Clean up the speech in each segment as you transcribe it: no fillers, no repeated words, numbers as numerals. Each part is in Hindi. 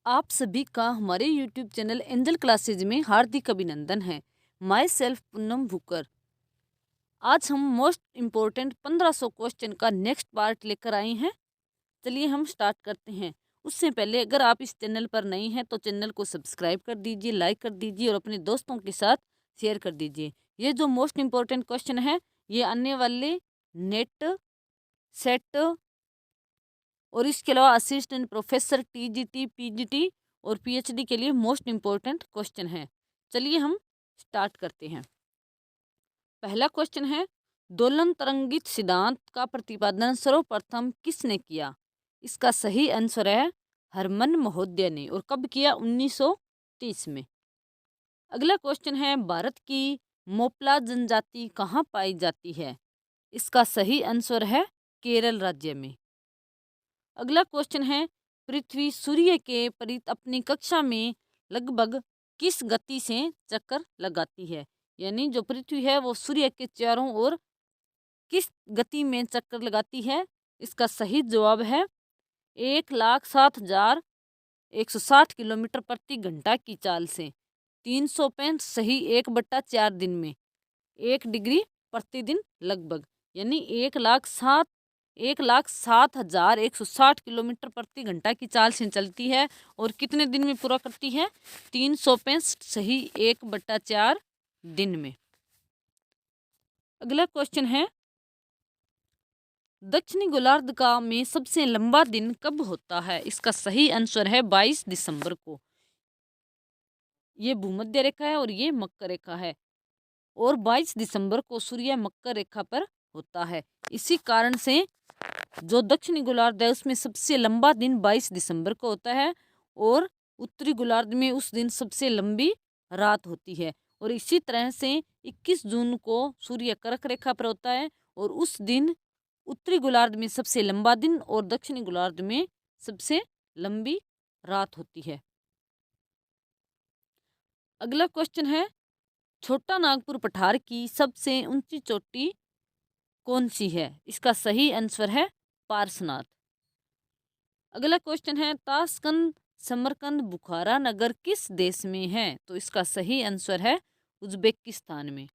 आप सभी का हमारे YouTube चैनल एंजल क्लासेज में हार्दिक अभिनंदन है। My self Poonam भूकर। आज हम मोस्ट इम्पोर्टेंट 1500 क्वेश्चन का नेक्स्ट पार्ट लेकर आए हैं। चलिए हम स्टार्ट करते हैं। उससे पहले अगर आप इस चैनल पर नए हैं तो चैनल को सब्सक्राइब कर दीजिए, लाइक कर दीजिए और अपने दोस्तों के साथ शेयर कर दीजिए। ये जो मोस्ट इम्पोर्टेंट क्वेश्चन है ये आने वाले नेट, सेट और इसके अलावा असिस्टेंट प्रोफेसर टीजीटी, पीजीटी और पीएचडी के लिए मोस्ट इम्पोर्टेंट क्वेश्चन है। चलिए हम स्टार्ट करते हैं। पहला क्वेश्चन है, दोलन तरंगित सिद्धांत का प्रतिपादन सर्वप्रथम किसने किया? इसका सही आंसर है हरमन महोदय ने। और कब किया? 1930 में। अगला क्वेश्चन है, भारत की मोपला जनजाति कहाँ पाई जाती है? इसका सही आंसर है केरल राज्य में। अगला क्वेश्चन है, पृथ्वी सूर्य के परित अपनी कक्षा में लगभग किस गति से चक्कर लगाती है? यानी जो पृथ्वी है वो सूर्य के चारों ओर किस गति में चक्कर लगाती है? इसका सही जवाब है 1,07,160 किलोमीटर प्रति घंटा की चाल से। 365 सही 1/4 दिन में 1 डिग्री प्रतिदिन लगभग, यानी 1,07,160 किलोमीटर प्रति घंटा की चाल से चलती है। और कितने दिन में पूरा करती है? 365 सही 1/4 दिन में। अगला क्वेश्चन है, दक्षिणी गोलार्ध का में सबसे लंबा दिन कब होता है? इसका सही आंसर है 22 दिसंबर को। ये भूमध्य रेखा है और ये मकर रेखा है और 22 दिसंबर को सूर्य मकर रेखा पर होता है। इसी कारण से जो दक्षिणी गोलार्ध है उसमें सबसे लंबा दिन 22 दिसंबर को होता है और उत्तरी गोलार्ध में उस दिन सबसे लंबी रात होती है। और इसी तरह से 21 जून को सूर्य कर्क रेखा पर होता है और उस दिन उत्तरी गोलार्ध में सबसे लंबा दिन और दक्षिणी गोलार्ध में सबसे लंबी रात होती है। अगला क्वेश्चन है, छोटा नागपुर पठार की सबसे ऊंची चोटी कौन सी है? इसका सही आंसर है पार्सनाथ। अगला क्वेश्चन है, ताशकंद, समरकंद, बुखारा नगर किस देश में है? तो इसका सही आंसर है उज्बेकिस्तान में।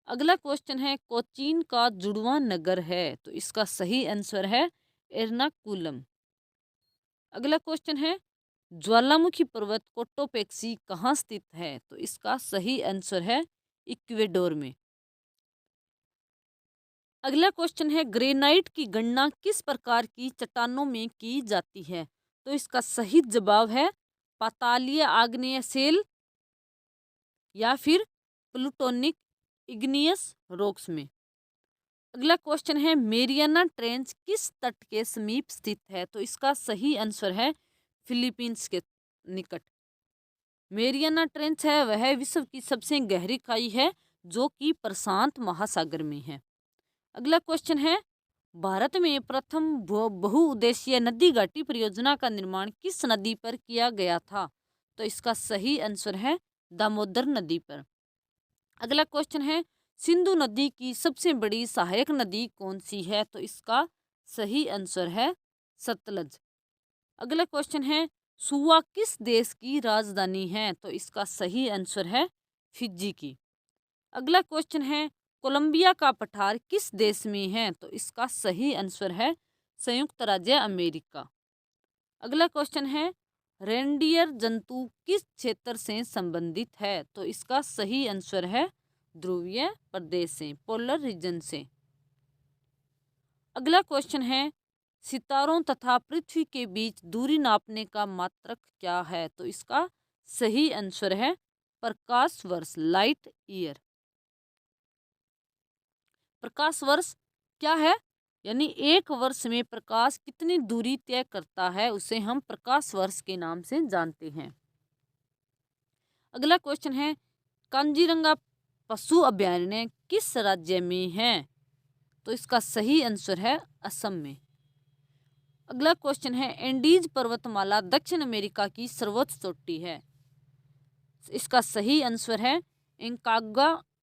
अगला क्वेश्चन है, कोचीन का जुड़वा नगर है? तो इसका सही आंसर है एर्नाकुलम। अगला क्वेश्चन है, ज्वालामुखी पर्वत कोटोपेक्सी कहाँ स्थित है? तो इसका सही आंसर है इक्वेडोर में। अगला क्वेश्चन है, ग्रेनाइट की गणना किस प्रकार की चट्टानों में की जाती है? तो इसका सही जवाब है पातालीय आग्नेय शेल या फिर प्लूटोनिक इग्नियस रॉक्स में। अगला क्वेश्चन है, मेरियाना ट्रेंच किस तट के समीप स्थित है? तो इसका सही आंसर है फिलीपींस के निकट। मेरियाना ट्रेंच है वह विश्व की सबसे गहरी खाई है जो कि प्रशांत महासागर में है। अगला क्वेश्चन है, भारत में प्रथम बहुउद्देशीय नदी घाटी परियोजना का निर्माण किस नदी पर किया गया था? तो इसका सही आंसर है दामोदर नदी पर। अगला क्वेश्चन है, सिंधु नदी की सबसे बड़ी सहायक नदी कौन सी है? तो इसका सही आंसर है सतलज। अगला क्वेश्चन है, सुवा किस देश की राजधानी है? तो इसका सही आंसर है फिजी की। अगला क्वेश्चन है, कोलंबिया का पठार किस देश में है? तो इसका सही आंसर है संयुक्त राज्य अमेरिका। अगला क्वेश्चन है, रेंडियर जंतु किस क्षेत्र से संबंधित है? तो इसका सही आंसर है ध्रुवीय प्रदेश से, पोलर रीजन से। अगला क्वेश्चन है, सितारों तथा पृथ्वी के बीच दूरी नापने का मात्रक क्या है? तो इसका सही आंसर है प्रकाश वर्ष, लाइट ईयर। प्रकाश वर्ष क्या है? यानी एक वर्ष में प्रकाश कितनी दूरी तय करता है उसे हम प्रकाश वर्ष के नाम से जानते हैं। अगला क्वेश्चन है, कांजीरंगा पशु अभयारण्य किस राज्य में है? तो इसका सही आंसर है असम में। अगला क्वेश्चन है, एंडीज पर्वतमाला दक्षिण अमेरिका की सर्वोच्च चोटी है? इसका सही आंसर है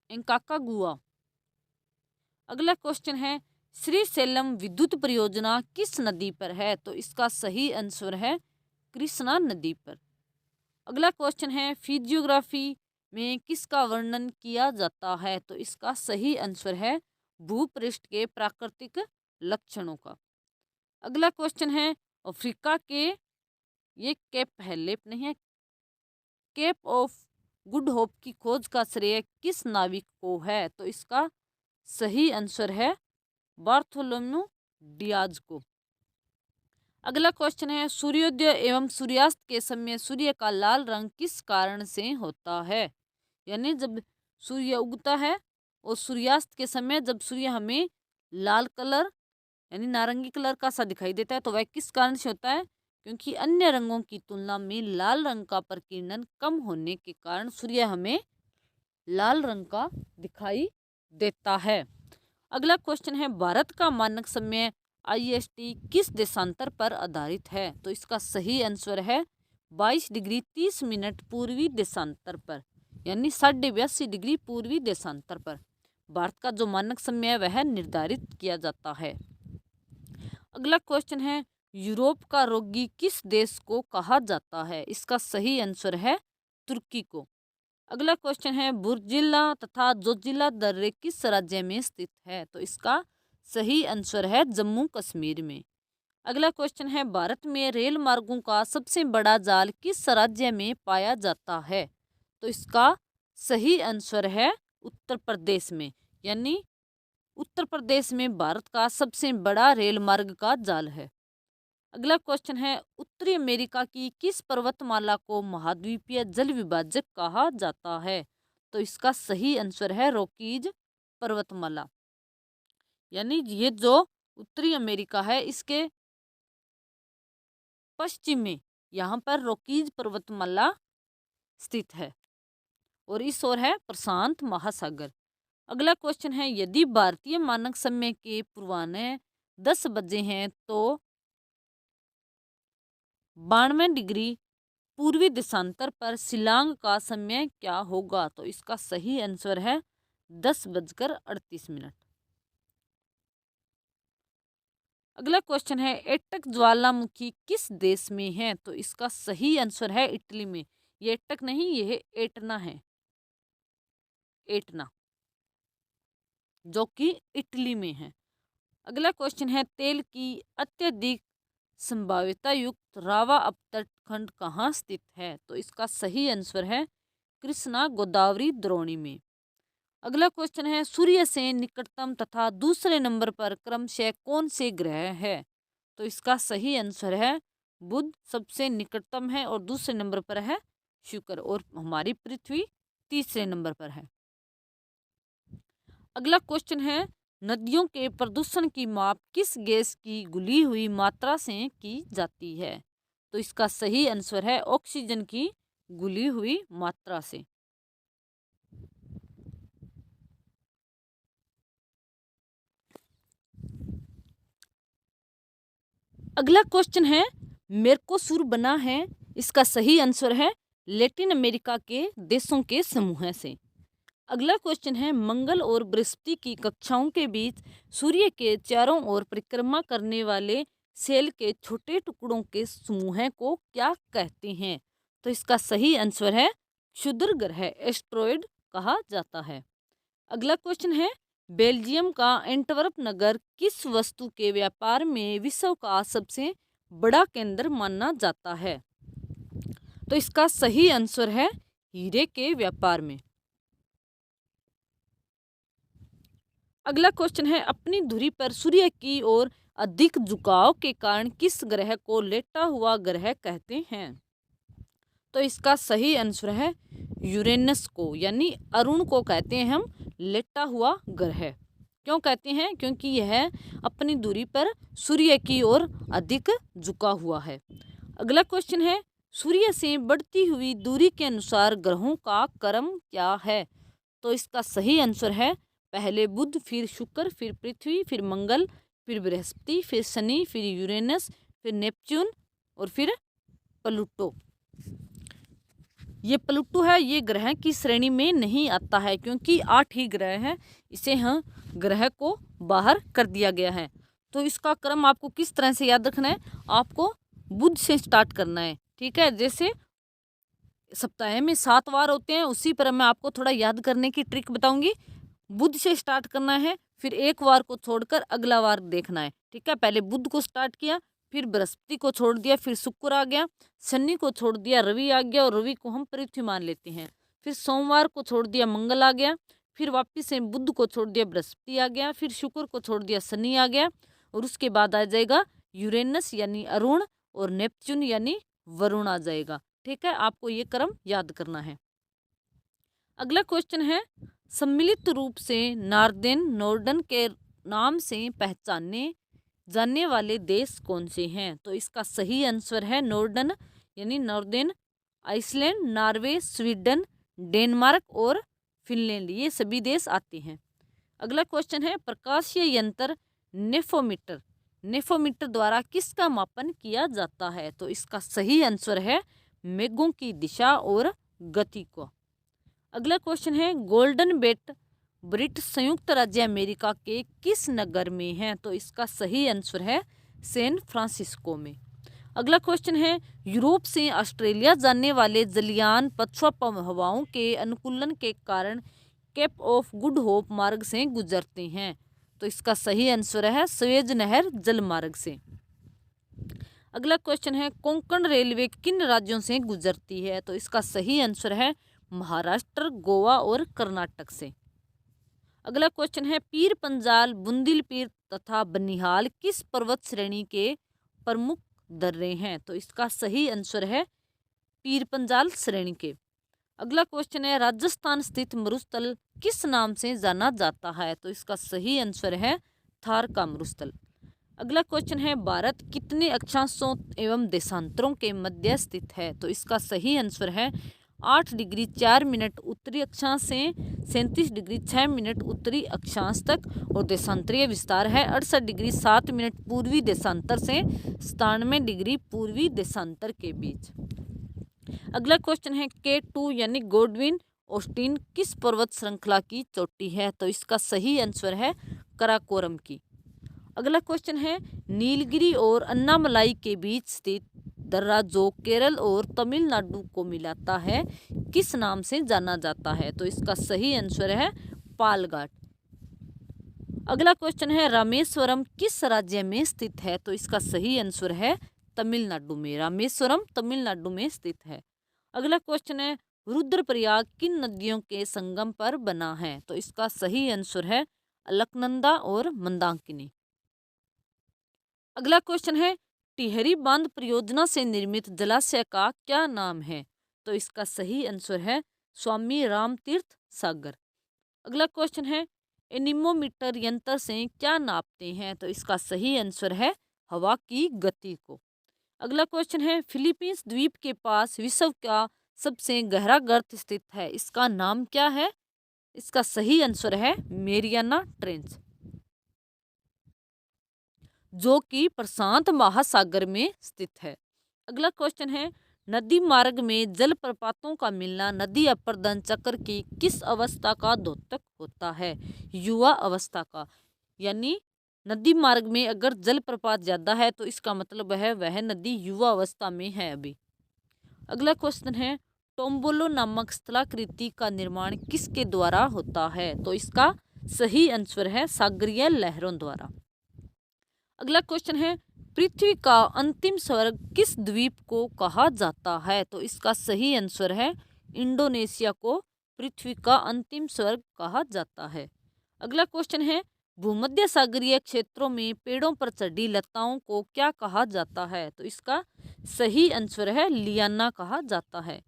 इंकाकागुआ। अगला क्वेश्चन है, श्रीशैलम विद्युत परियोजना किस नदी पर है? तो इसका सही आंसर है कृष्णा नदी पर। अगला क्वेश्चन है फिजियोग्राफी में किसका वर्णन किया जाता है? तो इसका सही आंसर है भूपृष्ठ के प्राकृतिक लक्षणों का। अगला क्वेश्चन है अफ्रीका के, ये केप है, लेप नहीं है, केप ऑफ गुड होप की खोज का श्रेय किस नाविक को है? तो इसका सही आंसर है बार्थोलोम्यू डियाज को। अगला क्वेश्चन है सूर्योदय एवं सूर्यास्त के समय सूर्य का लाल रंग किस कारण से होता है? यानी जब सूर्य उगता है और सूर्यास्त के समय जब सूर्य हमें लाल कलर यानी नारंगी कलर का सा दिखाई देता है तो वह किस कारण से होता है? क्योंकि अन्य रंगों की तुलना में लाल रंग का प्रकीर्णन कम होने के कारण सूर्य हमें लाल रंग का दिखाई देता है। अगला क्वेश्चन है भारत का मानक समय IST किस देशांतर पर आधारित है? तो इसका सही आंसर है 22 डिग्री 30 मिनट पूर्वी देशांतर पर, यानी 82.5 डिग्री पूर्वी देशांतर पर भारत का जो मानक समय है वह निर्धारित किया जाता है। अगला क्वेश्चन है यूरोप का रोगी किस देश को कहा जाता है? इसका सही आंसर है तुर्की को। अगला क्वेश्चन है बुर्जिला तथा जोजिला दर्रे किस राज्य में स्थित है? तो इसका सही आंसर है जम्मू कश्मीर में। अगला क्वेश्चन है भारत में रेल मार्गों का सबसे बड़ा जाल किस राज्य में पाया जाता है? तो इसका सही आंसर है उत्तर प्रदेश में, यानी उत्तर प्रदेश में भारत का सबसे बड़ा रेल मार्ग का जाल है। अगला क्वेश्चन है उत्तरी अमेरिका की किस पर्वतमाला को महाद्वीपीय जल विभाजक कहा जाता है? तो इसका सही आंसर है रॉकीज पर्वतमाला, यानी ये जो उत्तरी अमेरिका है इसके पश्चिम में यहाँ पर रॉकीज पर्वतमाला स्थित है और इस ओर है प्रशांत महासागर। अगला क्वेश्चन है यदि भारतीय मानक समय के पूर्वाह्न 10 बजे हैं तो 92 डिग्री पूर्वी देशांतर पर शिलांग का समय क्या होगा? तो इसका सही आंसर है 10:38। अगला क्वेश्चन है एटक ज्वालामुखी किस देश में है? तो इसका सही आंसर है इटली में। ये एटक नहीं, ये है एटना है, एटना जो कि इटली में है। अगला क्वेश्चन है तेल की अत्यधिक संभाव्यता युक्त रावा अपतटखंड कहाँ स्थित है? तो इसका सही आंसर है कृष्णा गोदावरी द्रोणी में। अगला क्वेश्चन है सूर्य से निकटतम तथा दूसरे नंबर पर क्रमशः कौन से ग्रह है? तो इसका सही आंसर है बुध सबसे निकटतम है और दूसरे नंबर पर है शुक्र और हमारी पृथ्वी तीसरे नंबर पर है। अगला क्वेश्चन है नदियों के प्रदूषण की माप किस गैस की घुली हुई मात्रा से की जाती है? तो इसका सही आंसर है ऑक्सीजन की घुली हुई मात्रा से। अगला क्वेश्चन है मेर्कोसुर बना है, इसका सही आंसर है लैटिन अमेरिका के देशों के समूह से। अगला क्वेश्चन है मंगल और बृहस्पति की कक्षाओं के बीच सूर्य के चारों ओर परिक्रमा करने वाले सेल के छोटे टुकड़ों के समूह को क्या कहते हैं? तो इसका सही आंसर है क्षुद्र ग्रह एस्ट्रॉयड कहा जाता है। अगला क्वेश्चन है बेल्जियम का एंटवर्प नगर किस वस्तु के व्यापार में विश्व का सबसे बड़ा केंद्र माना जाता है? तो इसका सही आंसर है हीरे के व्यापार में। अगला क्वेश्चन है अपनी धुरी पर सूर्य की ओर अधिक झुकाव के कारण किस ग्रह को लेटा हुआ ग्रह कहते हैं? तो इसका सही आंसर है यूरेनस को, यानी अरुण को कहते हैं हम लेटा हुआ ग्रह। क्यों कहते हैं? क्योंकि यह अपनी दूरी पर सूर्य की ओर अधिक झुका हुआ है। अगला क्वेश्चन है सूर्य से बढ़ती हुई दूरी के अनुसार ग्रहों का क्रम क्या है? तो इसका सही आंसर है पहले बुध, फिर शुक्र, फिर पृथ्वी, फिर मंगल, फिर बृहस्पति, फिर शनि, फिर यूरेनस, फिर नेपच्यून और फिर प्लूटो। ये प्लूटो है, ये ग्रह की श्रेणी में नहीं आता है क्योंकि 8 ही ग्रह हैं, इसे हम ग्रह को बाहर कर दिया गया है। तो इसका क्रम आपको किस तरह से याद रखना है? आपको बुध से स्टार्ट करना है, ठीक है, जैसे सप्ताह में 7 वार होते हैं, उसी पर मैं आपको थोड़ा याद करने की ट्रिक बताऊंगी। बुध से स्टार्ट करना है, फिर एक वार को छोड़कर अगला वार देखना है। ठीक है, पहले बुध को स्टार्ट किया, फिर बृहस्पति को छोड़ दिया, फिर शुक्र आ गया, शनि को छोड़ दिया, रवि आ गया और रवि को हम पृथ्वी मान लेते हैं। फिर सोमवार को छोड़ दिया, मंगल आ गया, फिर वापिस से बुध को छोड़ दिया, बृहस्पति आ गया, फिर शुक्र को छोड़ दिया, शनि आ गया, और उसके बाद आ जाएगा यूरेनस यानी अरुण और नेपच्यून यानी वरुण आ जाएगा। ठीक है, आपको ये क्रम याद करना है। अगला क्वेश्चन है, सम्मिलित रूप से नॉर्डन के नाम से पहचाने जाने वाले देश कौन से हैं? तो इसका सही आंसर है नॉर्डन यानी northern, Iceland, Norway, Sweden, Denmark और फिनलैंड, ये सभी देश आते हैं। अगला क्वेश्चन है, प्रकाशीय यंत्र नेफोमीटर नेफोमीटर द्वारा किसका मापन किया जाता है? तो इसका सही आंसर है मेघों की दिशा और गति को। अगला क्वेश्चन है, गोल्डन बेट ब्रिट संयुक्त राज्य अमेरिका के किस नगर में है? तो इसका सही आंसर है सैन फ्रांसिस्को में। अगला क्वेश्चन है, यूरोप से ऑस्ट्रेलिया जाने वाले जलयान पछुआ हवाओं के अनुकूलन के कारण केप ऑफ गुड होप मार्ग से गुजरते हैं। तो इसका सही आंसर है स्वेज नहर जल मार्ग से। अगला क्वेश्चन है, कोंकण रेलवे किन राज्यों से गुजरती है? तो इसका सही आंसर है महाराष्ट्र, गोवा और कर्नाटक से। अगला क्वेश्चन है, पीर पंजाल, बुंदिल पीर तथा बनिहाल किस पर्वत श्रेणी के प्रमुख दर्रे हैं? तो इसका सही आंसर है पीर पंजाल श्रेणी के। अगला क्वेश्चन है, राजस्थान स्थित मरुस्थल किस नाम से जाना जाता है? तो इसका सही आंसर है थार का मरुस्थल। अगला क्वेश्चन है, भारत कितने अक्षांशों एवं देशांतरों के मध्य स्थित है? तो इसका सही आंसर है 8 डिग्री 4 मिनट उत्तरी अक्षांश से 37 डिग्री 6 मिनट उत्तरी अक्षांश तक, और देशांतरीय विस्तार है 68 डिग्री 7 मिनट पूर्वी देशांतर से 97 डिग्री पूर्वी देशांतर के बीच। अगला क्वेश्चन है, K2 यानी गोडविन ऑस्टिन किस पर्वत श्रृंखला की चोटी है? तो इसका सही आंसर है कराकोरम की। अगला क्वेश्चन है, नीलगिरी और अन्नामलाई के बीच स्थित दर्रा जो केरल और तमिलनाडु को मिलाता है किस नाम से जाना जाता है? तो इसका सही आंसर है पालघाट। अगला क्वेश्चन है, रामेश्वरम किस राज्य में स्थित है? तो इसका सही आंसर है तमिलनाडु में। रामेश्वरम तमिलनाडु में स्थित है। अगला क्वेश्चन है, रुद्रप्रयाग किन नदियों के संगम पर बना है? तो इसका सही आंसर है अलकनंदा और मंदाकिनी। अगला क्वेश्चन है, टिहरी बांध परियोजना से निर्मित जलाशय का क्या नाम है? तो इसका सही आंसर है स्वामी रामतीर्थ सागर। अगला क्वेश्चन है, एनीमोमीटर यंत्र से क्या नापते हैं? तो इसका सही आंसर है हवा की गति को। अगला क्वेश्चन है, फिलीपींस द्वीप के पास विश्व का सबसे गहरा गर्त स्थित है, इसका नाम क्या है? इसका सही आंसर है मेरियाना ट्रेंच, जो कि प्रशांत महासागर में स्थित है। अगला क्वेश्चन है, नदी मार्ग में जलप्रपातों का मिलना नदी अपर्दन चक्र की किस अवस्था का द्योतक होता है? युवा अवस्था का। यानी नदी मार्ग में अगर जलप्रपात ज्यादा है तो इसका मतलब है वह नदी युवा अवस्था में है अभी। अगला क्वेश्चन है, टोम्बोलो नामक स्थलाकृति का निर्माण किसके द्वारा होता है? तो इसका सही आंसर है सागरीय लहरों द्वारा। अगला क्वेश्चन है, पृथ्वी का अंतिम स्वर्ग किस द्वीप को कहा जाता है? तो इसका सही आंसर है इंडोनेशिया को पृथ्वी का अंतिम स्वर्ग कहा जाता है। अगला क्वेश्चन है, भूमध्य सागरीय क्षेत्रों में पेड़ों पर चढ़ी लताओं को क्या कहा जाता है? तो इसका सही आंसर है लियाना कहा जाता है।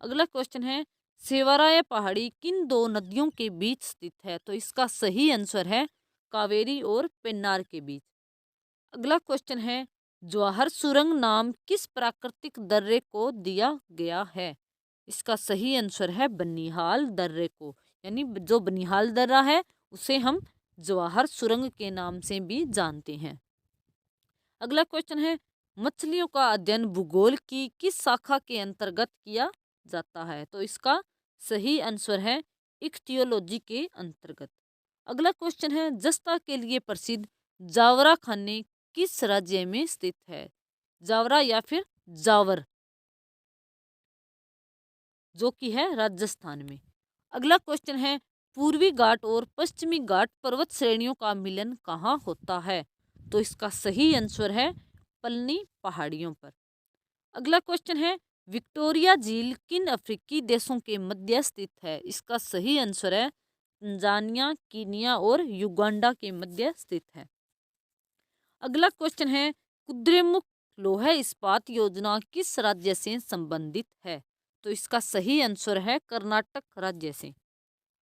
अगला क्वेश्चन है, सेवाराय पहाड़ी किन दो नदियों के बीच स्थित है? तो इसका सही आंसर है कावेरी और पेन्नार के बीच। अगला क्वेश्चन है, जवाहर सुरंग नाम किस प्राकृतिक दर्रे को दिया गया है? इसका सही आंसर है बनिहाल दर्रे को, यानी जो बनिहाल दर्रा है उसे हम जवाहर सुरंग के नाम से भी जानते हैं। अगला क्वेश्चन है, मछलियों का अध्ययन भूगोल की किस शाखा के अंतर्गत किया जाता है? तो इसका सही आंसर है इक्तियोलॉजी के अंतर्गत। अगला क्वेश्चन है, जस्ता के लिए प्रसिद्ध जावरा खाने किस राज्य में स्थित है? जावरा या फिर जावर, जो कि है राजस्थान में। अगला क्वेश्चन है पूर्वी घाट और पश्चिमी घाट पर्वत श्रेणियों का मिलन कहाँ होता है? तो इसका सही आंसर है पलनी पहाड़ियों पर। अगला क्वेश्चन है विक्टोरिया झील किन अफ्रीकी देशों के मध्य स्थित है? इसका सही आंसर है तंजानिया, कीनिया और युगांडा के मध्य स्थित है। अगला क्वेश्चन है कुद्रेमुख लौह इस्पात योजना किस राज्य से संबंधित है? तो इसका सही आंसर है कर्नाटक राज्य से।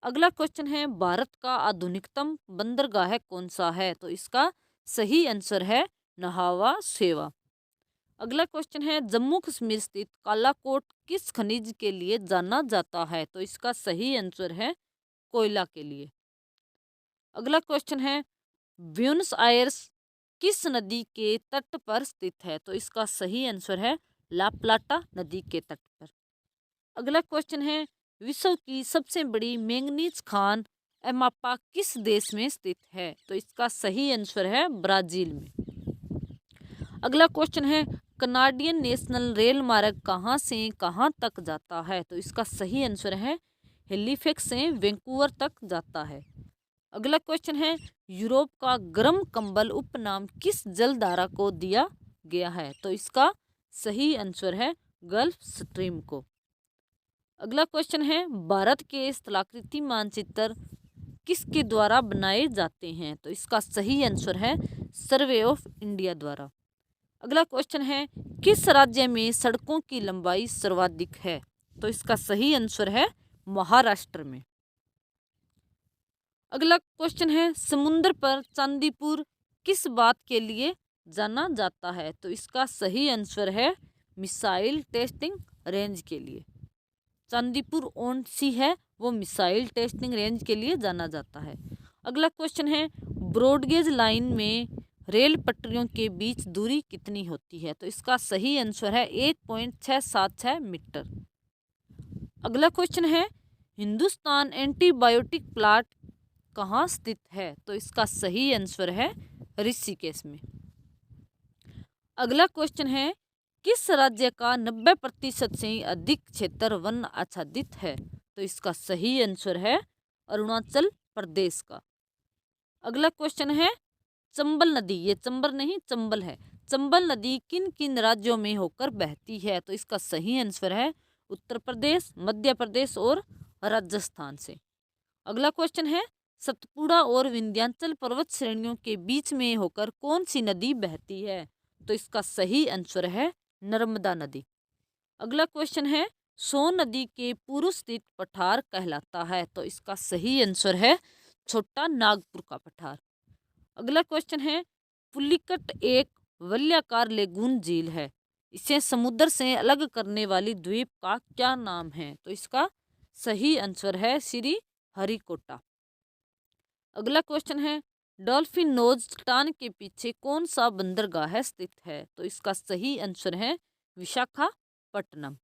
अगला क्वेश्चन है भारत का आधुनिकतम बंदरगाह कौन सा है? तो इसका सही आंसर है नहावा शेवा। अगला क्वेश्चन है जम्मू कश्मीर स्थित कालाकोट किस खनिज के लिए जाना जाता है? तो इसका सही आंसर है कोयला के लिए। अगला क्वेश्चन है ब्यूनस आयर्स किस नदी के तट पर स्थित है? तो इसका सही आंसर है ला प्लाटा नदी के तट पर। अगला क्वेश्चन है विश्व की सबसे बड़ी मैंगनीज खान एमापा किस देश में स्थित है? तो इसका सही आंसर है ब्राजील में। अगला क्वेश्चन है कनाडियन नेशनल रेल मार्ग कहाँ से कहाँ तक जाता है? तो इसका सही आंसर है हेलीफैक्स से वैंकूवर तक जाता है। अगला क्वेश्चन है यूरोप का गर्म कंबल उपनाम किस जलधारा को दिया गया है? तो इसका सही आंसर है गल्फ स्ट्रीम को। अगला क्वेश्चन है भारत के स्थलाकृति मानचित्र किसके द्वारा बनाए जाते हैं? तो इसका सही आंसर है सर्वे ऑफ इंडिया द्वारा। अगला क्वेश्चन है किस राज्य में सड़कों की लंबाई सर्वाधिक है? तो इसका सही आंसर है महाराष्ट्र में। अगला क्वेश्चन है समुद्र पर चांदीपुर किस बात के लिए जाना जाता है? तो इसका सही आंसर है मिसाइल टेस्टिंग रेंज के लिए। चांदीपुर ऑन सी है वो मिसाइल टेस्टिंग रेंज के लिए जाना जाता है। अगला क्वेश्चन है ब्रॉडगेज लाइन में रेल पटरियों के बीच दूरी कितनी होती है? तो इसका सही आंसर है 1.676 मीटर। अगला क्वेश्चन है हिंदुस्तान एंटीबायोटिक प्लांट कहाँ स्थित है? तो इसका सही आंसर है ऋषिकेश में। अगला क्वेश्चन है किस राज्य का 90% से अधिक क्षेत्र वन आच्छादित है? तो इसका सही आंसर है अरुणाचल प्रदेश का। अगला क्वेश्चन है चंबल नदी, ये चंबल नहीं चंबल है, चंबल नदी किन किन राज्यों में होकर बहती है? तो इसका सही आंसर है उत्तर प्रदेश, मध्य प्रदेश और राजस्थान से। अगला क्वेश्चन है सतपुड़ा और विंध्याचल पर्वत श्रेणियों के बीच में होकर कौन सी नदी बहती है? तो इसका सही आंसर है नर्मदा नदी। अगला क्वेश्चन है सोन नदी के पूर्व स्थित पठार कहलाता है? तो इसका सही आंसर है छोटा नागपुर का पठार। अगला क्वेश्चन है पुलिकट एक वलयाकार लेगून झील है, इसे समुद्र से अलग करने वाली द्वीप का क्या नाम है? तो इसका सही आंसर है श्री हरिकोटा। अगला क्वेश्चन है डॉल्फिन नोज चट्टान के पीछे कौन सा बंदरगाह स्थित है? तो इसका सही आंसर है विशाखापट्टनम।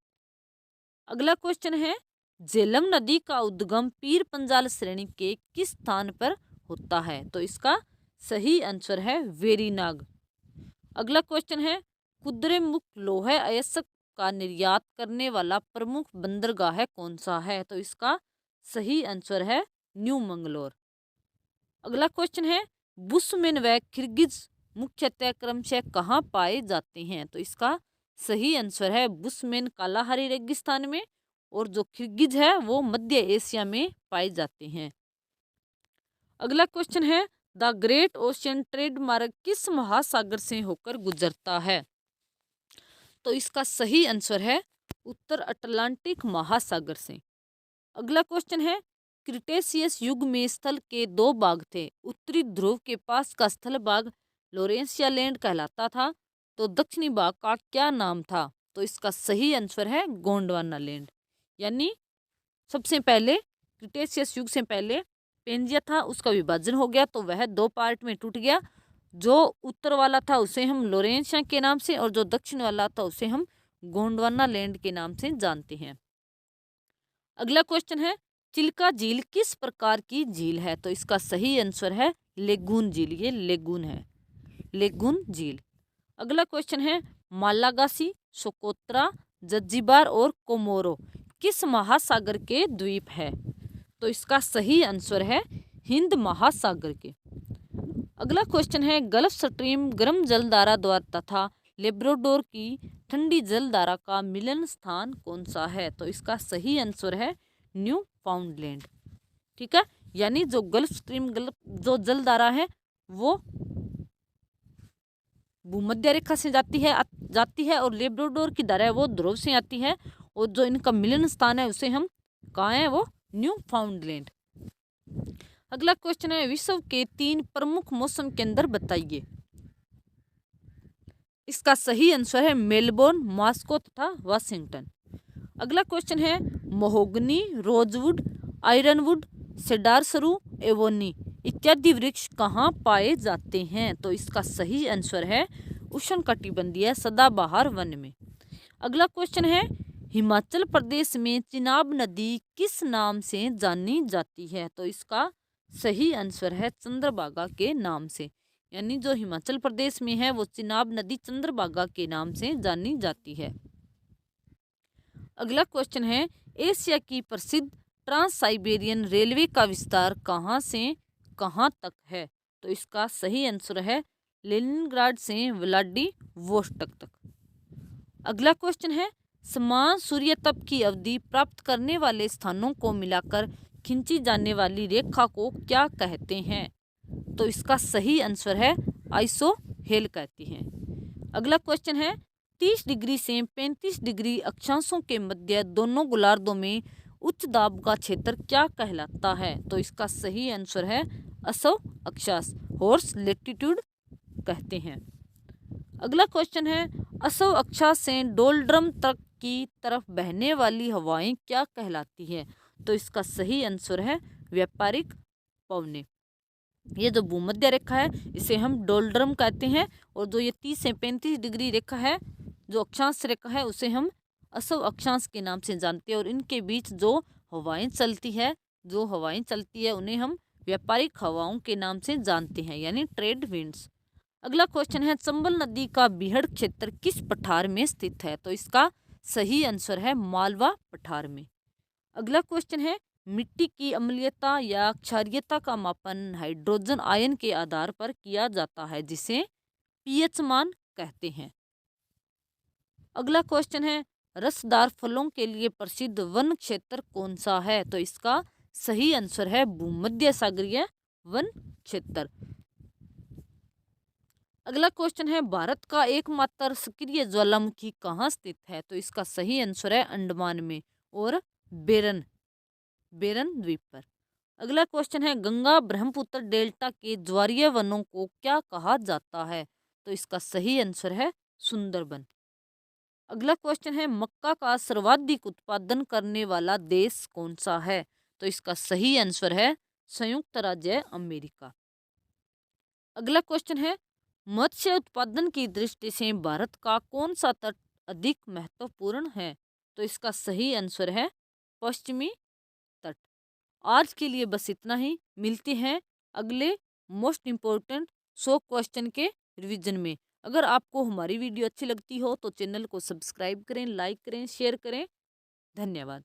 अगला क्वेश्चन है झेलम नदी का उद्गम पीर पंजाल श्रेणी के किस स्थान पर होता है? तो इसका सही आंसर है वेरीनाग। अगला क्वेश्चन है कुद्रेमुख लौह अयस्क का निर्यात करने वाला प्रमुख बंदरगाह कौन सा है? तो इसका सही आंसर है न्यू मंगलोर। अगला क्वेश्चन है बुशमैन व किर्गिज मुख्यतः क्रमशः कहाँ पाए जाते हैं? तो इसका सही आंसर है बुशमैन कालाहारी रेगिस्तान में, और जो किर्गिज है वो मध्य एशिया में पाए जाते हैं। अगला क्वेश्चन है द ग्रेट ओशियन ट्रेड मार्ग किस महासागर से होकर गुजरता है? तो इसका सही आंसर है उत्तर अटलांटिक महासागर से। अगला क्वेश्चन है क्रिटेशियस युग में स्थल के दो भाग थे, उत्तरी ध्रुव के पास का स्थल भाग लोरेंसिया लैंड कहलाता था, तो दक्षिणी भाग का क्या नाम था? तो इसका सही आंसर है गोंडवाना लैंड। यानी सबसे पहले क्रिटेशियस युग से पहले पेंजिया था, उसका विभाजन हो गया तो वह दो पार्ट में टूट गया। जो उत्तर वाला था उसे हम लोरेंसिया के नाम से और जो दक्षिण वाला था उसे हम गोंडवाना लैंड के नाम से जानते हैं। अगला क्वेश्चन है चिल्का झील किस प्रकार की झील है? तो इसका सही आंसर है लेगून झील, ये लेगून है, लेगून झील। अगला क्वेश्चन है मालागासी, सोकोत्रा, जंजीबार और कोमोरो किस महासागर के द्वीप है? तो इसका सही आंसर है हिंद महासागर के। अगला क्वेश्चन है, गल्फ स्ट्रीम गर्म जलधारा द्वारा तथा लेब्राडोर की ठंडी जलधारा का मिलन स्थान कौन सा है? तो इसका सही आंसर है न्यू फाउंडलैंड। ठीक है, यानी जो गल्फ स्ट्रीम जो जलधारा है वो भूमध्य रेखा से जाती है और लेब्राडोर की धारा है वो ध्रुव से आती है, और जो इनका मिलन स्थान है उसे हम कहाँ है वो न्यू फाउंडलैंड। अगला क्वेश्चन है, विश्व के 3 प्रमुख मौसम केंद्र बताइए। इसका सही आंसर है मेलबोर्न, मॉस्को तथा वाशिंगटन। अगला क्वेश्चन है, महोगनी, रोजवुड, आयरनवुड, सेडार सरू, एवोनी इत्यादि वृक्ष कहाँ पाए जाते हैं? तो इसका सही आंसर है उष्णकटिबंधीय सदाबहार वन में। अगला क्वेश्चन है, हिमाचल प्रदेश में चिनाब नदी किस नाम से जानी जाती है? तो इसका सही आंसर है चंद्रभागा के नाम से, यानी जो हिमाचल प्रदेश में है वो चिनाब नदी चंद्रभागा के नाम से जानी जाती है। अगला क्वेश्चन है, एशिया की प्रसिद्ध ट्रांस साइबेरियन रेलवे का विस्तार कहाँ से कहाँ तक है? तो इसका सही आंसर है लेनिनग्राड से व्लादिवोस्टोक तक। अगला क्वेश्चन है, समान सूर्य तप की अवधि प्राप्त करने वाले स्थानों को मिलाकर खींची जाने वाली रेखा को क्या कहते हैं? तो इसका सही आंसर है आइसोहेल कहती हैं। अगला क्वेश्चन है, 30 डिग्री से 35 डिग्री अक्षांशों के मध्य दोनों गोलार्धों में उच्च दाब का क्षेत्र क्या कहलाता है? तो इसका सही आंसर है असव अक्षांश, हॉर्स लैटिट्यूड कहते हैं। अगला क्वेश्चन है, असव अक्षांश से डोलड्रम तक की तरफ बहने वाली हवाएं क्या कहलाती है? तो इसका सही आंसर है व्यापारिक पवनें। ये जो भूमध्य रेखा है इसे हम डोलड्रम कहते हैं, और जो ये 30 से 35 डिग्री रेखा है जो अक्षांश रेखा है उसे हम असव अक्षांश के नाम से जानते हैं, और इनके बीच जो हवाएं चलती है उन्हें हम व्यापारिक हवाओं के नाम से जानते हैं, यानी ट्रेड विंड्स। अगला क्वेश्चन है, चंबल नदी का बीहड़ क्षेत्र किस पठार में स्थित है? तो इसका सही आंसर है मालवा पठार में। अगला क्वेश्चन है, मिट्टी की अम्लीयता या क्षारीयता का मापन हाइड्रोजन आयन के आधार पर किया जाता है, जिसे पीएच मान कहते हैं। अगला क्वेश्चन है, रसदार फलों के लिए प्रसिद्ध वन क्षेत्र कौन सा है? तो इसका सही आंसर है भूमध्य सागरीय वन क्षेत्र। अगला क्वेश्चन है, भारत का एकमात्र सक्रिय ज्वालामुखी कहाँ स्थित है? तो इसका सही आंसर है अंडमान में और बेरन द्वीप पर। अगला क्वेश्चन है, गंगा ब्रह्मपुत्र डेल्टा के ज्वारीय वनों को क्या कहा जाता है? तो इसका सही आंसर है सुंदरबन। अगला क्वेश्चन है, मक्का का सर्वाधिक उत्पादन करने वाला देश कौन सा है? तो इसका सही आंसर है संयुक्त राज्य अमेरिका। अगला क्वेश्चन है, मत्स्य उत्पादन की दृष्टि से भारत का कौन सा तट अधिक महत्वपूर्ण है? तो इसका सही आंसर है पश्चिमी तट। आज के लिए बस इतना ही, मिलते हैं अगले मोस्ट इम्पोर्टेंट 100 क्वेश्चन के रिवीजन में। अगर आपको हमारी वीडियो अच्छी लगती हो तो चैनल को सब्सक्राइब करें, लाइक करें, शेयर करें। धन्यवाद।